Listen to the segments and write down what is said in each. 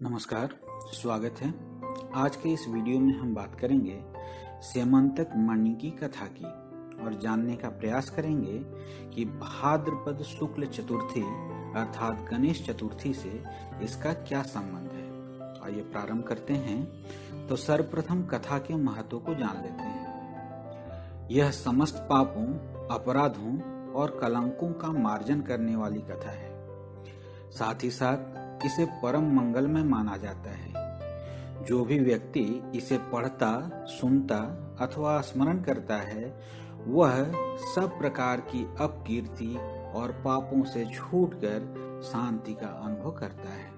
नमस्कार, स्वागत है। आज के इस वीडियो में हम बात करेंगे स्यमंतक मणि की कथा की और जानने का प्रयास करेंगे कि भाद्रपद शुक्ल चतुर्थी अर्थात गणेश चतुर्थी से इसका क्या संबंध है। आइए प्रारंभ करते हैं। तो सर्वप्रथम कथा के महत्व को जान लेते हैं। यह समस्त पापों, अपराधों और कलंकों का मार्जन करने वाली कथा है। साथ ही साथ इसे परम मंगलमय माना जाता है। जो भी व्यक्ति इसे पढ़ता, सुनता अथवा स्मरण करता है, वह सब प्रकार की अपकीर्ति और पापों से छूटकर शांति का अनुभव करता है।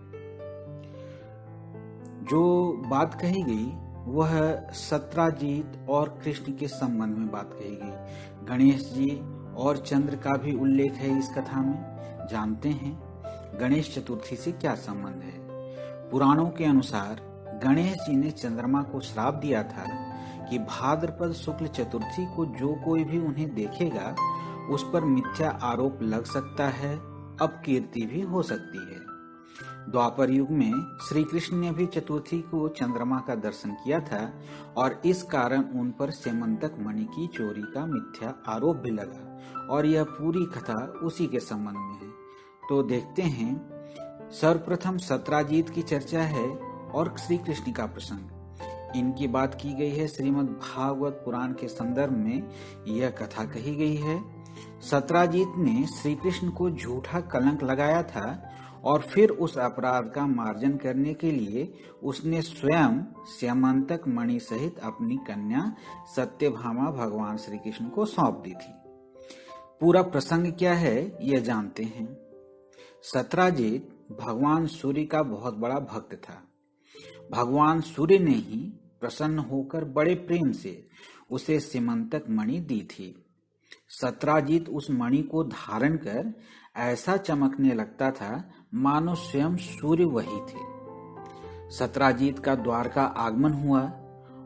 जो बात कही गई वह सत्राजीत और कृष्ण के संबंध में बात कही गई। गणेश जी और चंद्र का भी उल्लेख है इस कथा में। जानते हैं गणेश चतुर्थी से क्या संबंध है। पुराणों के अनुसार गणेश जी ने चंद्रमा को श्राप दिया था कि भाद्रपद शुक्ल चतुर्थी को जो कोई भी उन्हें देखेगा उस पर मिथ्या आरोप लग सकता है, अपकीर्ति भी हो सकती है। द्वापर युग में श्री कृष्ण ने भी चतुर्थी को चंद्रमा का दर्शन किया था और इस कारण उन पर स्यमंतक मणि की चोरी का मिथ्या आरोप भी लगा और यह पूरी कथा उसी के संबंध में है। तो देखते हैं। सर्वप्रथम सत्राजीत की चर्चा है और श्री कृष्ण का प्रसंग। इनकी बात की गई है श्रीमद् भागवत पुराण के संदर्भ में यह कथा कही गई है। सत्राजीत ने श्री कृष्ण को झूठा कलंक लगाया था और फिर उस अपराध का मार्जन करने के लिए उसने स्वयं स्यमंतक मणि सहित अपनी कन्या सत्यभामा भगवान श्री कृष्ण को सौंप दी थी। पूरा प्रसंग क्या है यह जानते हैं। सत्राजीत भगवान सूर्य का बहुत बड़ा भक्त था। भगवान सूर्य ने ही प्रसन्न होकर बड़े प्रेम से उसे स्यमंतक मणि दी थी। सत्राजीत उस मणि को धारण कर ऐसा चमकने लगता था मानो स्वयं सूर्य वही थे। सत्राजीत का द्वारका आगमन हुआ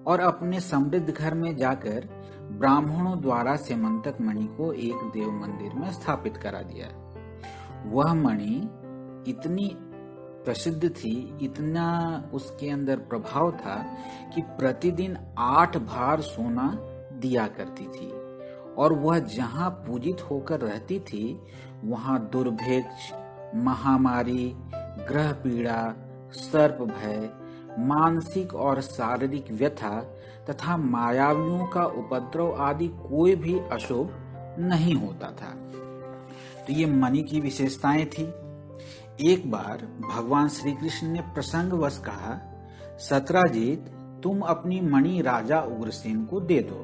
और अपने समृद्ध घर में जाकर ब्राह्मणों द्वारा स्यमंतक मणि को एक देव मंदिर में स्थापित करा दिया। वह मणि इतनी प्रसिद्ध थी, इतना उसके अंदर प्रभाव था कि प्रतिदिन 8 भार सोना दिया करती थी और वह जहां पूजित होकर रहती थी वहां दुर्भिक्ष, महामारी, ग्रह पीड़ा, सर्प भय, मानसिक और शारीरिक व्यथा तथा मायावियों का उपद्रव आदि कोई भी अशुभ नहीं होता था। तो ये मणि की विशेषताएं थी। एक बार भगवान श्री कृष्ण ने प्रसंगवश कहा, सत्राजीत तुम अपनी मणि राजा उग्रसेन को दे दो।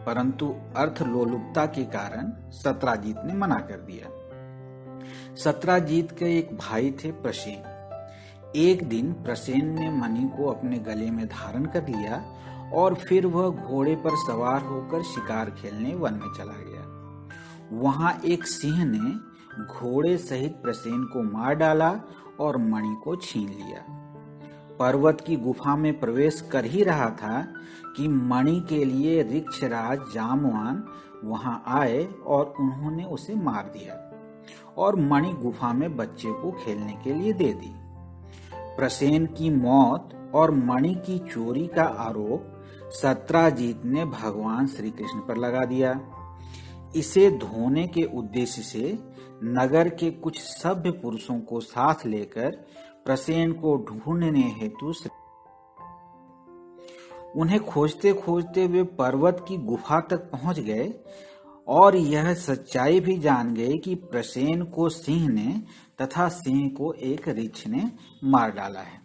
परंतु अर्थ लोलुपता के कारण सत्राजीत ने मना कर दिया। सत्राजीत के एक भाई थे प्रसेन। एक दिन प्रसेन ने मणि को अपने गले में धारण कर लिया और फिर वह घोड़े पर सवार होकर शिकार खेलने वन में चला गया। वहां एक सिंह ने घोड़े सहित प्रसेन को मार डाला और मणि को छीन लिया। पर्वत की गुफा में प्रवेश कर ही रहा था कि मणि के लिए ऋक्षराज जामवान वहां आए और उन्होंने उसे मार दिया और मणि गुफा में बच्चे को खेलने के लिए दे दी। प्रसेन की मौत और मणि की चोरी का आरोप सत्राजीत ने भगवान श्री कृष्ण पर लगा दिया। इसे धोने के उद्देश्य से नगर के कुछ सभ्य पुरुषों को साथ लेकर प्रसेन को ढूंढने हेतु उन्हें खोजते खोजते वे पर्वत की गुफा तक पहुंच गए और यह सच्चाई भी जान गए कि प्रसेन को सिंह ने तथा सिंह को एक रीछ ने मार डाला है।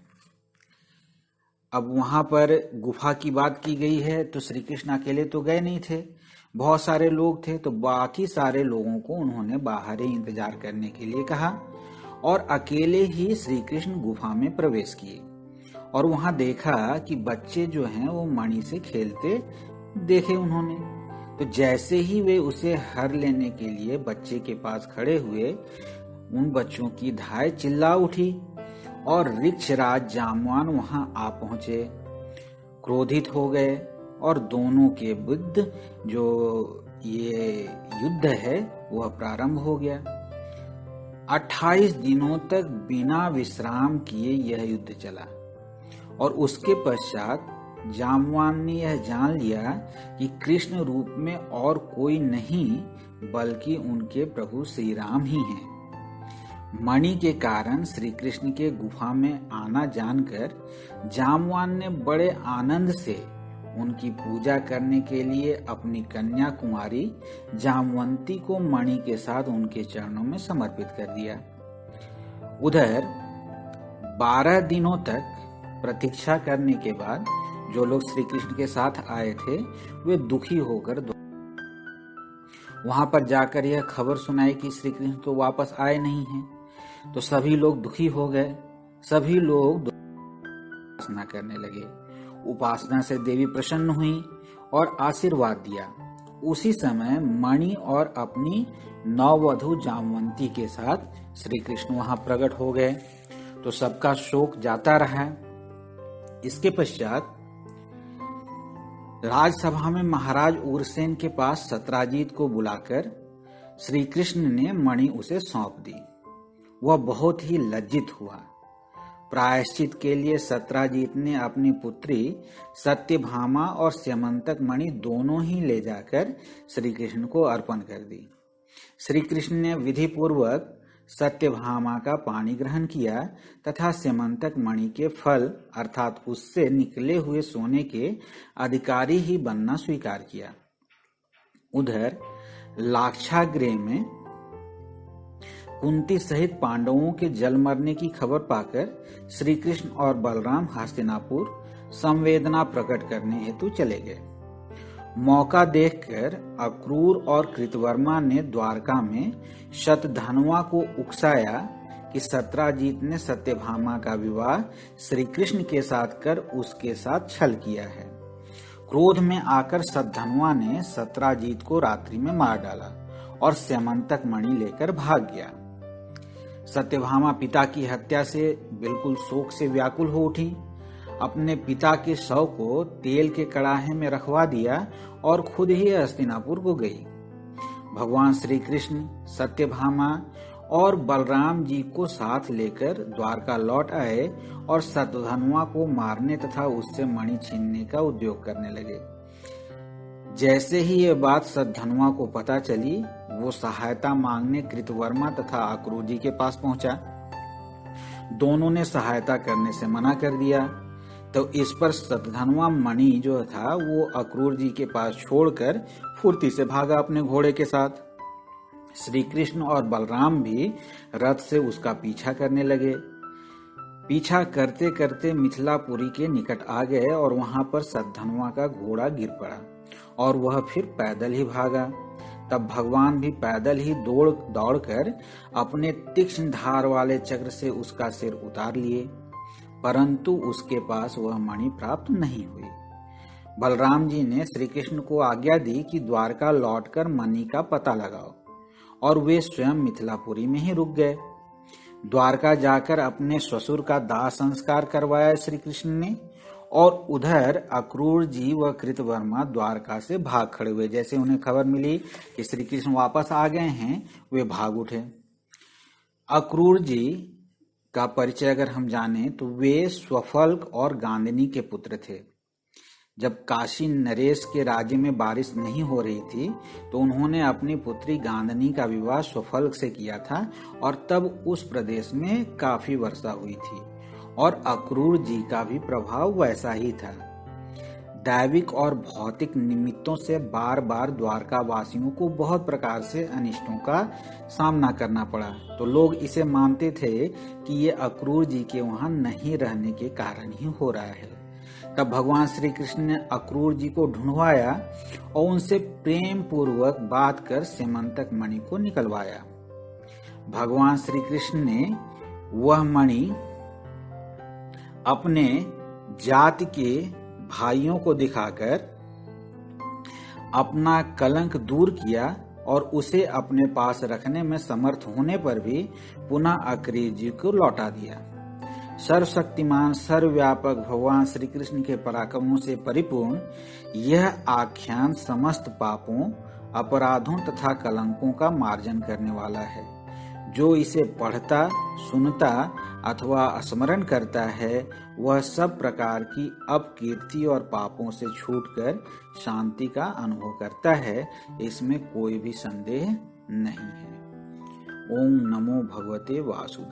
अब वहां पर गुफा की बात की गई है तो श्री कृष्ण अकेले तो गए नहीं थे, बहुत सारे लोग थे। तो बाकी सारे लोगों को उन्होंने बाहर ही इंतजार करने के लिए कहा और अकेले ही श्री कृष्ण गुफा में प्रवेश किए और वहां देखा कि बच्चे जो हैं वो मणि से खेलते देखे उन्होंने। तो जैसे ही वे उसे हर लेने के लिए बच्चे के पास खड़े हुए, उन बच्चों की धाय चिल्ला उठी और ऋक्षराज जामवान वहां आ पहुंचे। क्रोधित हो गए और दोनों के विरुद्ध जो ये युद्ध है वह प्रारंभ हो गया। 28 दिनों तक बिना विश्राम किए यह युद्ध चला और उसके पश्चात जामवान ने यह जान लिया कि कृष्ण रूप में और कोई नहीं बल्कि उनके प्रभु श्री राम ही हैं। मणि के कारण श्री कृष्ण के गुफा में आना जानकर जामवान ने बड़े आनंद से उनकी पूजा करने के लिए अपनी कन्या कुमारी जामवंती को मणि के साथ उनके चरणों में समर्पित कर दिया। उधर 12 दिनों तक प्रतीक्षा करने के बाद जो लोग श्री कृष्ण के साथ आए थे वे दुखी होकर वहां पर जाकर यह खबर सुनाई कि श्री कृष्ण तो वापस आए नहीं हैं। तो सभी लोग दुखी हो गए। सभी लोग उपासना करने लगे। उपासना से देवी प्रसन्न हुई और आशीर्वाद दिया। उसी समय मणि और अपनी नववधू जामवंती के साथ श्री कृष्ण वहां प्रकट हो गए। तो सबका शोक जाता रहा। इसके पश्चात राजसभा में महाराज उग्रसेन के पास सत्राजीत को बुलाकर श्री कृष्ण ने मणि उसे सौंप दी। वह बहुत ही लज्जित हुआ। प्रायश्चित के लिए सत्राजीत ने अपनी पुत्री सत्यभामा और स्यमंतक मणि दोनों ही ले जाकर श्री कृष्ण को अर्पण कर दी। श्री कृष्ण ने विधि पूर्वक सत्यभामा का पानी ग्रहण किया तथा स्यमंतक मणि के फल अर्थात उससे निकले हुए सोने के अधिकारी ही बनना स्वीकार किया। उधर लाक्षागृह में कुंती सहित पांडवों के जल मरने की खबर पाकर श्री कृष्ण और बलराम हस्तिनापुर संवेदना प्रकट करने हेतु चले गए। मौका देखकर अक्रूर और कृतवर्मा ने द्वारका में शतधन्वा को उकसाया कि सत्राजीत ने सत्यभामा का विवाह श्री कृष्ण के साथ कर उसके साथ छल किया है। क्रोध में आकर शतधन्वा ने सत्राजीत को रात्रि में मार डाला और स्यमंतक मणि लेकर भाग गया। सत्यभामा पिता की हत्या से बिल्कुल शोक से व्याकुल हो उठी। अपने पिता के शव को तेल के कड़ाहे में रखवा दिया और खुद ही हस्तिनापुर को गई। भगवान श्री कृष्ण सत्यभामा और बलराम जी को साथ लेकर द्वारका लौट आए और शतधन्वा को मारने तथा उससे मणि छीनने का उद्योग करने लगे। जैसे ही ये बात शतधन्वा को पता चली, वो सहायता मांगने कृतवर्मा तथा अक्रूर जी के पास पहुंचा। दोनों ने सहायता करने से मना कर दिया। तो इस पर शतधन्वा मणि जो था वो अक्रूर जी के पास छोड़कर फुर्ती से भागा अपने घोड़े के साथ। श्री कृष्ण और बलराम भी रथ से उसका पीछा करने लगे। पीछा करते करते मिथिलापुरी के निकट आ गए और वहां पर शतधन्वा का घोड़ा गिर पड़ा और वह फिर पैदल ही भागा। तब भगवान भी पैदल ही दौड़कर अपने तीक्ष्ण धार वाले चक्र से उसका सिर उतार लिए, परंतु उसके पास वह मणि प्राप्त नहीं हुई। बलराम जी ने श्री कृष्ण को आज्ञा दी कि द्वारका लौटकर मणि का पता लगाओ और वे स्वयं मिथिलापुरी में ही रुक गए। द्वारका जाकर अपने ससुर का दाह संस्कार करवाया श्री कृष्ण ने और उधर अक्रूर जी व कृतवर्मा द्वारका से भाग खड़े हुए। जैसे उन्हें खबर मिली कि श्री कृष्ण वापस आ गए हैं, वे भाग उठे। अक्रूर जी का परिचय अगर हम जाने तो वे स्वफल्क और गांदिनी के पुत्र थे। जब काशी नरेश के राज्य में बारिश नहीं हो रही थी तो उन्होंने अपनी पुत्री गांदिनी का विवाह स्वफल्क से किया था और तब उस प्रदेश में काफी वर्षा हुई थी और अक्रूर जी का भी प्रभाव वैसा ही था। दैविक और भौतिक निमित्तों से बार बार द्वारका वासियों को बहुत प्रकार से अनिष्टों का सामना करना पड़ा। तो लोग इसे मानते थे कि ये अक्रूर जी के वहां नहीं रहने के कारण ही हो रहा है। तब भगवान श्री कृष्ण ने अक्रूर जी को ढूंढवाया और उनसे प्रेम पूर्वक बात कर स्यमंतक मणि को निकलवाया। भगवान श्री कृष्ण ने वह मणि अपने जाति के भाइयों को दिखाकर अपना कलंक दूर किया और उसे अपने पास रखने में समर्थ होने पर भी पुनः अक्रूर जी को लौटा दिया। सर्वशक्तिमान सर्वव्यापक भगवान श्री कृष्ण के पराक्रमों से परिपूर्ण यह आख्यान समस्त पापों, अपराधों तथा कलंकों का मार्जन करने वाला है। जो इसे पढ़ता, सुनता अथवा स्मरण करता है वह सब प्रकार की अपकीर्ति और पापों से छूटकर शांति का अनुभव करता है, इसमें कोई भी संदेह नहीं है। ओम नमो भगवते वासुदेव।